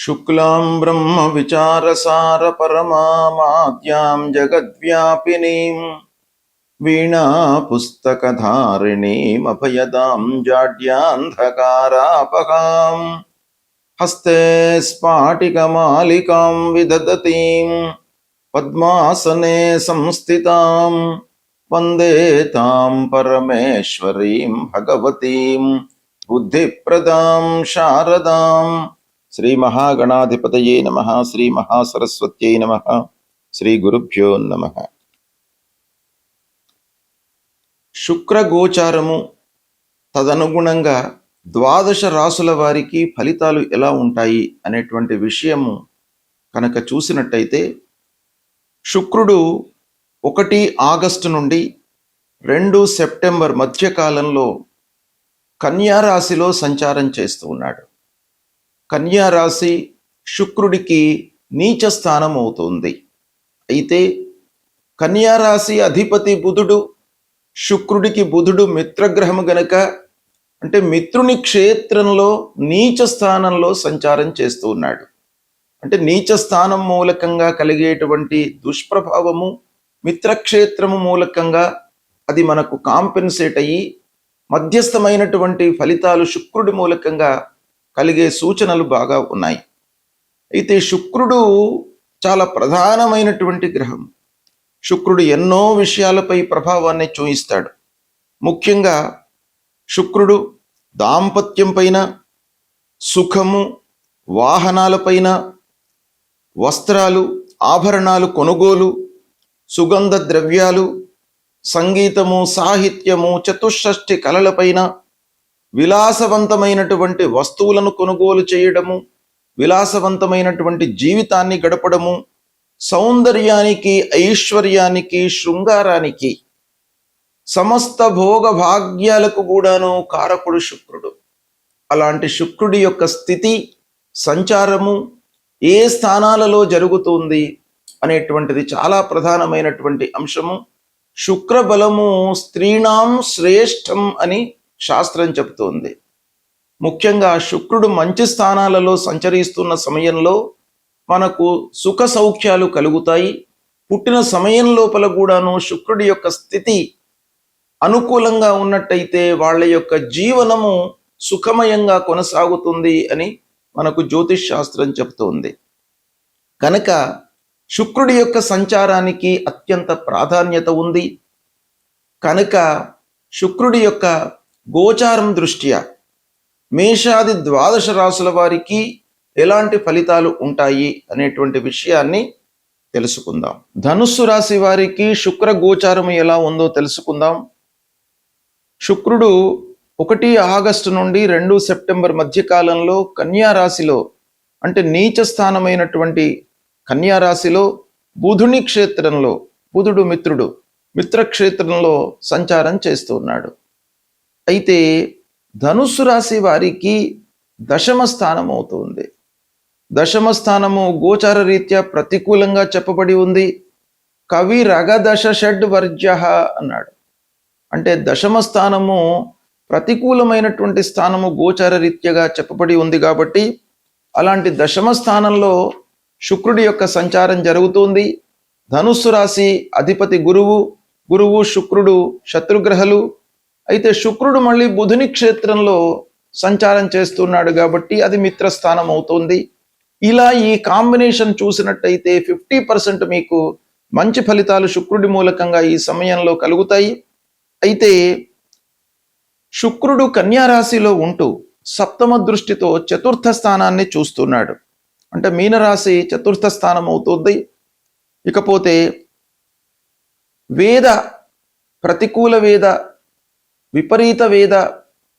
శుక్లాం బ్రహ్మ విచారసార పరమాద్యాం జగద్వ్యాపినీం వీణా పుస్తకధారిణీం అభయదాం జాడ్యాంధకారాపహాం హస్తే స్ఫాటికమాలికాం విదదతీం పద్మాసనే సంస్థితాం వందే తాం పరమేశ్వరీం భగవతీం బుద్ధిప్రదాం శారదాం. శ్రీ మహాగణాధిపతయే నమః. శ్రీ మహాసరస్వత్యై నమః. శ్రీ గురుభ్యో నమః. శుక్రగోచారము తదనుగుణంగా ద్వాదశ రాసుల వారికి ఫలితాలు ఎలా ఉంటాయి అనేటువంటి విషయము కనుక చూసినట్టయితే, శుక్రుడు 1 ఆగస్టు నుండి 2 సెప్టెంబర్ మధ్యకాలంలో కన్యా రాశిలో సంచారం చేస్తూ ఉన్నాడు. కన్యా రాశి శుక్రుడికి నీచ స్థానం అవుతుంది. అయితే కన్యా రాశి అధిపతి బుధుడు, శుక్రుడికి బుధుడు మిత్రగ్రహము గనక, అంటే మిత్రుని క్షేత్రంలో నీచ స్థానంలో సంచారం చేస్తూ ఉన్నాడు. అంటే నీచ స్థానం మూలకంగా కలిగేటువంటి దుష్ప్రభావము మిత్రక్షేత్రము మూలకంగా అది మనకు కాంపెన్సేట్ అయ్యి మధ్యస్థమైనటువంటి ఫలితాలు శుక్రుడి మూలకంగా కలిగే సూచనలు బాగా ఉన్నాయి. అయితే శుక్రుడు చాలా ప్రధానమైనటువంటి గ్రహం. శుక్రుడు ఎన్నో విషయాలపై ప్రభావాన్ని చూయిస్తాడు. ముఖ్యంగా శుక్రుడు దాంపత్యం పైన, సుఖము, వాహనాలపైన, వస్త్రాలు, ఆభరణాలు కొనుగోలు, సుగంధ ద్రవ్యాలు, సంగీతము, సాహిత్యము, చతుషష్ఠి కళలపైన, విలాసవంతమైనటువంటి వస్తువులను కొనుగోలు చేయడము, విలాసవంతమైనటువంటి జీవితాన్ని గడపడము, సౌందర్యానికి, ఐశ్వర్యానికి, శృంగారానికి, సమస్త భోగ భాగ్యాలకు కూడాను కారకుడు శుక్రుడు. అలాంటి శుక్రుడి యొక్క స్థితి, సంచారము ఏ స్థానాలలో జరుగుతుంది అనేటువంటిది చాలా ప్రధానమైనటువంటి అంశము. శుక్ర బలము స్త్రీణాం శ్రేష్టం అని శాస్త్రం చెబుతోంది. ముఖ్యంగా శుక్రుడు మంచి స్థానాలలో సంచరిస్తున్న సమయంలో మనకు సుఖ సౌఖ్యాలు కలుగుతాయి. పుట్టిన సమయం లోపల కూడాను శుక్రుడి యొక్క స్థితి అనుకూలంగా ఉన్నట్టయితే వాళ్ళ యొక్క జీవనము సుఖమయంగా కొనసాగుతుంది అని మనకు జ్యోతిష్ శాస్త్రం చెబుతోంది. కనుక శుక్రుడి యొక్క సంచారానికి అత్యంత ప్రాధాన్యత ఉంది. కనుక శుక్రుడి యొక్క గోచారం దృష్ట్యా మేషాది ద్వాదశ రాసుల వారికి ఎలాంటి ఫలితాలు ఉంటాయి అనేటువంటి విషయాన్ని తెలుసుకుందాం. ధనుస్సు రాశి వారికి శుక్ర గోచారం ఎలా ఉందో తెలుసుకుందాం. శుక్రుడు 1 ఆగస్టు నుండి 2 సెప్టెంబర్ మధ్యకాలంలో కన్యా రాశిలో, అంటే నీచ స్థానమైనటువంటి కన్యా రాశిలో బుధుని క్షేత్రంలో, బుధుడు మిత్రుడు, మిత్రక్షేత్రంలో సంచారం చేస్తూ ఉన్నాడు. అయితే ధనుస్సు రాశి వారికి దశమ స్థానం అవుతుంది. దశమ స్థానము గోచార రీత్యా ప్రతికూలంగా చెప్పబడి ఉంది. కవి రగదశ షడ్ వర్జ్య అన్నాడు. అంటే దశమ స్థానము ప్రతికూలమైనటువంటి స్థానము గోచార రీత్యగా చెప్పబడి ఉంది. కాబట్టి అలాంటి దశమ స్థానంలో శుక్రుడి యొక్క సంచారం జరుగుతుంది. ధనుస్సు రాశి అధిపతి గురువు శుక్రుడు శత్రుగ్రహాలు. అయితే శుక్రుడు మళ్ళీ బుధుని క్షేత్రంలో సంచారం చేస్తున్నాడు కాబట్టి అది మిత్రస్థానం అవుతుంది. ఇలా ఈ కాంబినేషన్ చూసినట్టయితే 50% మీకు మంచి ఫలితాలు శుక్రుడి మూలకంగా ఈ సమయంలో కలుగుతాయి. అయితే శుక్రుడు కన్యా రాశిలో ఉంటూ సప్తమ దృష్టితో చతుర్థ స్థానాన్ని చూస్తున్నాడు. అంటే మీనరాశి చతుర్థ స్థానం అవుతుంది. ఇకపోతే వేద, ప్రతికూల వేద, విపరీత వేద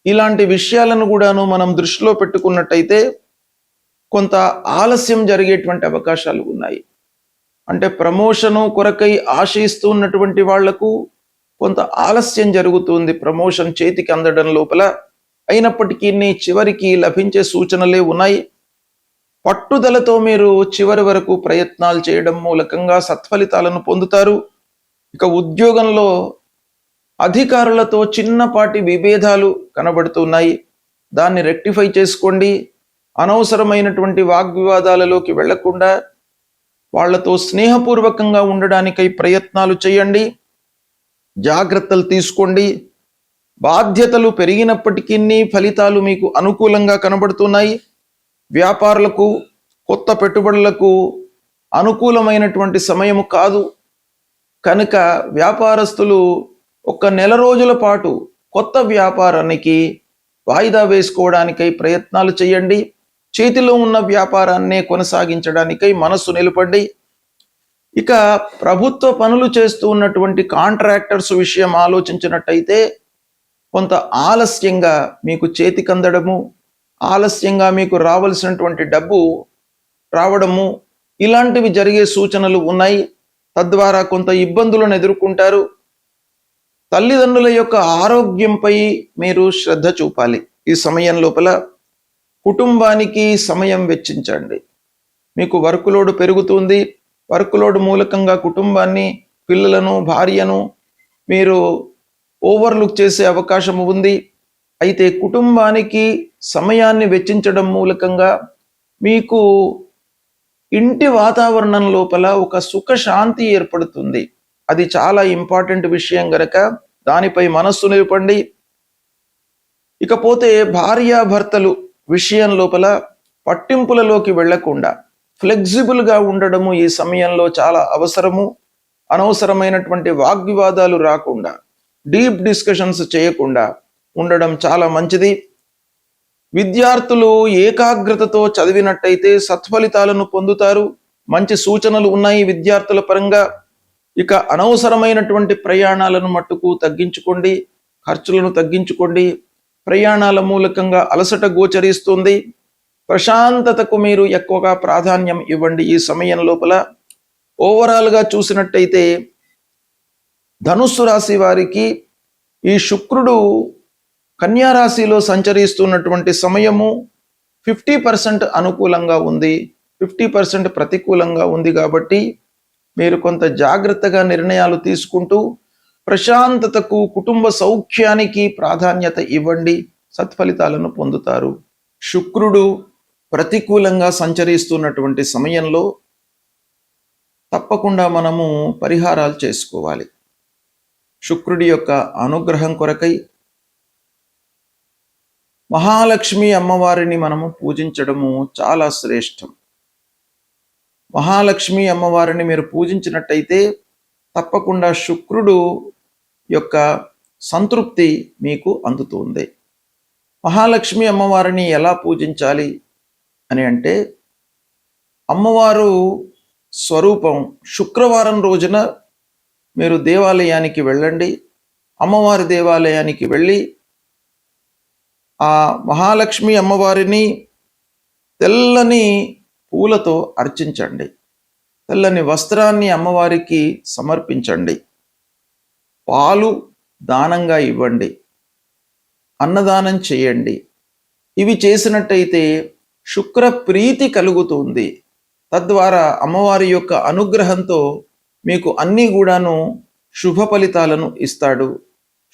ఇలాంటి విషయాలను కూడాను మనం దృష్టిలో పెట్టుకున్నట్టయితే కొంత ఆలస్యం జరిగేటువంటి అవకాశాలు ఉన్నాయి. అంటే ప్రమోషను కొరకై ఆశిస్తున్నటువంటి వాళ్లకు కొంత ఆలస్యం జరుగుతుంది ప్రమోషన్ చేతికి అందడం లోపల. అయినప్పటికీ చివరికి లభించే సూచనలే ఉన్నాయి. పట్టుదలతో మీరు చివరి వరకు ప్రయత్నాలు చేయడం మూలకంగా సత్ఫలితాలను పొందుతారు. ఇక ఉద్యోగంలో అధికారులతో చిన్నపాటి విభేదాలు కనబడుతున్నాయి. దాన్ని రెక్టిఫై చేసుకోండి. అనవసరమైనటువంటి వాగ్వివాదాలలోకి వెళ్లకుండా వాళ్లతో స్నేహపూర్వకంగా ఉండడానికై ప్రయత్నాలు చేయండి. జాగ్రత్తలు తీసుకోండి. బాధ్యతలు పెరిగినప్పటికీ ఫలితాలు మీకు అనుకూలంగా కనబడుతున్నాయి. వ్యాపారులకు, కొత్త పెట్టుబడులకు అనుకూలమైనటువంటి సమయము కాదు కనుక వ్యాపారస్తులు ఒక నెల రోజుల పాటు కొత్త వ్యాపారానికి వాయిదా వేసుకోవడానికై ప్రయత్నాలు చేయండి. చేతిలో ఉన్న వ్యాపారాన్నే కొనసాగించడానికై మనస్సు నిలపండి. ఇక ప్రభుత్వ పనులు చేస్తూ ఉన్నటువంటి కాంట్రాక్టర్స్ విషయం ఆలోచించినట్టయితే కొంత ఆలస్యంగా మీకు చేతికందడము, ఆలస్యంగా మీకు రావాల్సినటువంటి డబ్బు రావడము ఇలాంటివి జరిగే సూచనలు ఉన్నాయి. తద్వారా కొంత ఇబ్బందులను ఎదుర్కొంటారు. తల్లిదండ్రుల యొక్క ఆరోగ్యంపై మీరు శ్రద్ధ చూపాలి. ఈ సమయం లోపల కుటుంబానికి సమయం వెచ్చించండి. మీకు వర్క్ లోడ్ పెరుగుతుంది. వర్క్ లోడ్ మూలకంగా కుటుంబాన్ని, పిల్లలను, భార్యను మీరు ఓవర్లుక్ చేసే అవకాశం ఉంది. అయితే కుటుంబానికి సమయాన్ని వెచ్చించడం మూలకంగా మీకు ఇంటి వాతావరణం లోపల ఒక సుఖశాంతి ఏర్పడుతుంది. అది చాలా ఇంపార్టెంట్ విషయం గనక దానిపై మనస్సు నిలపండి. ఇకపోతే భార్యాభర్తలు విషయం లోపల పట్టింపులలోకి వెళ్లకుండా ఫ్లెక్సిబుల్గా ఉండడము ఈ సమయంలో చాలా అవసరము. అనవసరమైనటువంటి వాగ్వివాదాలు రాకుండా, డీప్ డిస్కషన్స్ చేయకుండా ఉండడం చాలా మంచిది. విద్యార్థులు ఏకాగ్రతతో చదివినట్టయితే సత్ఫలితాలను పొందుతారు. మంచి సూచనలు ఉన్నాయి విద్యార్థుల పరంగా. ఇక అనవసరమైనటువంటి ప్రయాణాలను మట్టుకు తగ్గించుకోండి, ఖర్చులను తగ్గించుకోండి. ప్రయాణాల మూలకంగా అలసట గోచరిస్తుంది. ప్రశాంతతకు మీరు ఎక్కువగా ప్రాధాన్యం ఇవ్వండి ఈ సమయం లోపల. ఓవరాల్గా చూసినట్టయితే ధనుస్సు రాశి వారికి ఈ శుక్రుడు కన్యా రాశిలో సంచరిస్తున్నటువంటి సమయము 50% అనుకూలంగా ఉంది, 50% ప్రతికూలంగా ఉంది. కాబట్టి మీరు కొంత జాగ్రత్తగా నిర్ణయాలు తీసుకుంటూ ప్రశాంతతకు, కుటుంబ సౌఖ్యానికి ప్రాధాన్యత ఇవ్వండి. సత్ఫలితాలను పొందుతారు. శుక్రుడు ప్రతికూలంగా సంచరిస్తున్నటువంటి సమయంలో తప్పకుండా మనము పరిహారాలు చేసుకోవాలి. శుక్రుడి యొక్క అనుగ్రహం కొరకై మహాలక్ష్మి అమ్మవారిని మనము పూజించడము చాలా శ్రేష్టం. మహాలక్ష్మి అమ్మవారిని మీరు పూజించినట్టయితే తప్పకుండా శుక్రుడు యొక్క సంతృప్తి మీకు అందుతుంది. మహాలక్ష్మి అమ్మవారిని ఎలా పూజించాలి అని అంటే, అమ్మవారు స్వరూపం శుక్రవారం రోజున మీరు దేవాలయానికి వెళ్ళండి. అమ్మవారి దేవాలయానికి వెళ్ళి ఆ మహాలక్ష్మి అమ్మవారిని తెల్లని పూలతో అర్చించండి. తెల్లని వస్త్రాన్ని అమ్మవారికి సమర్పించండి. పాలు దానంగా ఇవ్వండి. అన్నదానం చేయండి. ఇవి చేసినట్టయితే శుక్ర ప్రీతి కలుగుతుంది. తద్వారా అమ్మవారి యొక్క అనుగ్రహంతో మీకు అన్నీ కూడాను శుభ ఫలితాలను ఇస్తాడు.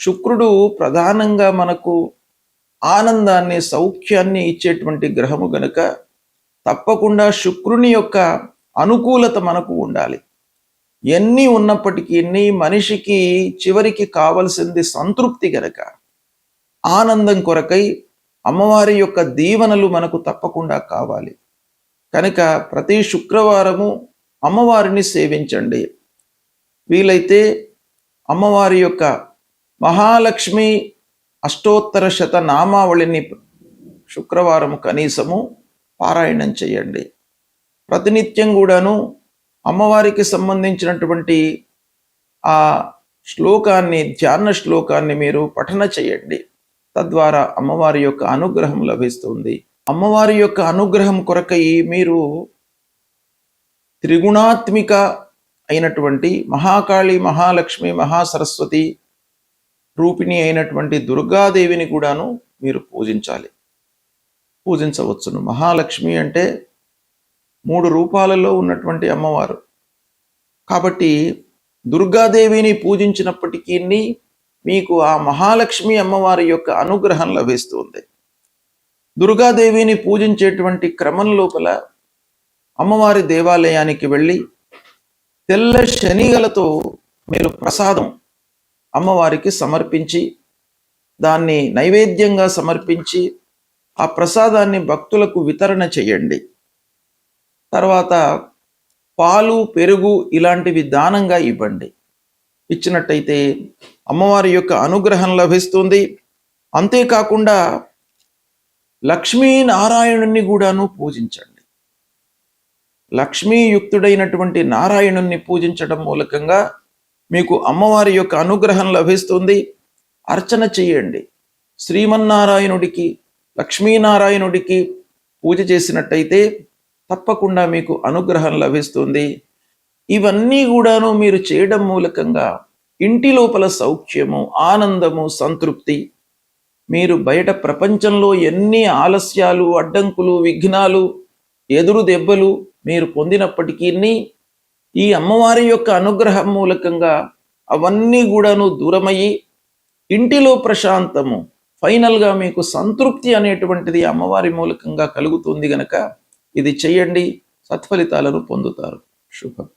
శుక్రుడు ప్రధానంగా మనకు ఆనందాన్ని, సౌఖ్యాన్ని ఇచ్చేటువంటి గ్రహము గనుక తప్పకుండా శుక్రుని యొక్క అనుకూలత మనకు ఉండాలి. ఎన్ని ఉన్నప్పటికీ మనిషికి చివరికి కావలసింది సంతృప్తి గనక, ఆనందం కొరకై అమ్మవారి యొక్క దీవెనలు మనకు తప్పకుండా కావాలి. కనుక ప్రతి శుక్రవారము అమ్మవారిని సేవించండి. వీలైతే అమ్మవారి యొక్క మహాలక్ష్మి అష్టోత్తర శత నామావళిని శుక్రవారం కనీసము పారాయణం చేయండి. ప్రతినిత్యం కూడాను అమ్మవారికి సంబంధించినటువంటి ఆ శ్లోకాన్ని, ధ్యాన శ్లోకాన్ని మీరు పఠన చేయండి. తద్వారా అమ్మవారి యొక్క అనుగ్రహం లభిస్తుంది. అమ్మవారి యొక్క అనుగ్రహం కొరకై మీరు త్రిగుణాత్మిక అయినటువంటి మహాకాళి, మహాలక్ష్మి, మహాసరస్వతి రూపిణి అయినటువంటి దుర్గాదేవిని కూడాను మీరు పూజించవచ్చును. మహాలక్ష్మి అంటే 3 రూపాలలో ఉన్నటువంటి అమ్మవారు. కాబట్టి దుర్గాదేవిని పూజించినప్పటికీ మీకు ఆ మహాలక్ష్మి అమ్మవారి యొక్క అనుగ్రహం లభిస్తుంది. దుర్గాదేవిని పూజించేటువంటి క్రమం లోపల అమ్మవారి దేవాలయానికి వెళ్ళి తెల్ల శనిగలతో మీరు ప్రసాదం అమ్మవారికి సమర్పించి దాన్ని నైవేద్యంగా సమర్పించి ఆ ప్రసాదాన్ని భక్తులకు వితరణ చేయండి. తర్వాత పాలు పెరుగు ఇలాంటివి దానంగా ఇవ్వండి. ఇచ్చినట్టయితే అమ్మవారి యొక్క అనుగ్రహం లభిస్తుంది. అంతేకాకుండా లక్ష్మీనారాయణుణ్ణి కూడాను పూజించండి. లక్ష్మీయుక్తుడైనటువంటి నారాయణుణ్ణి పూజించడం మూలకంగా మీకు అమ్మవారి యొక్క అనుగ్రహం లభిస్తుంది. అర్చన చేయండి. శ్రీమన్నారాయణుడికి లక్ష్మీనారాయణుడికి పూజ చేసినట్టయితే తప్పకుండా మీకు అనుగ్రహం లభిస్తుంది. ఇవన్నీ కూడాను మీరు చేయడం మూలకంగా ఇంటి లోపల సౌఖ్యము, ఆనందము, సంతృప్తి, మీరు బయట ప్రపంచంలో ఎన్ని ఆలస్యాలు, అడ్డంకులు, విఘ్నాలు, ఎదురు దెబ్బలు మీరు పొందినప్పటికీ ఈ అమ్మవారి యొక్క అనుగ్రహం మూలకంగా అవన్నీ కూడాను దూరమయ్యి ఇంటిలో ప్రశాంతము, ఫైనల్గా మీకు సంతృప్తి అనేటువంటిది అమ్మవారి మూలకంగా కలుగుతుంది గనక ఇది చెయ్యండి, సత్ఫలితాలను పొందుతారు. శుభం.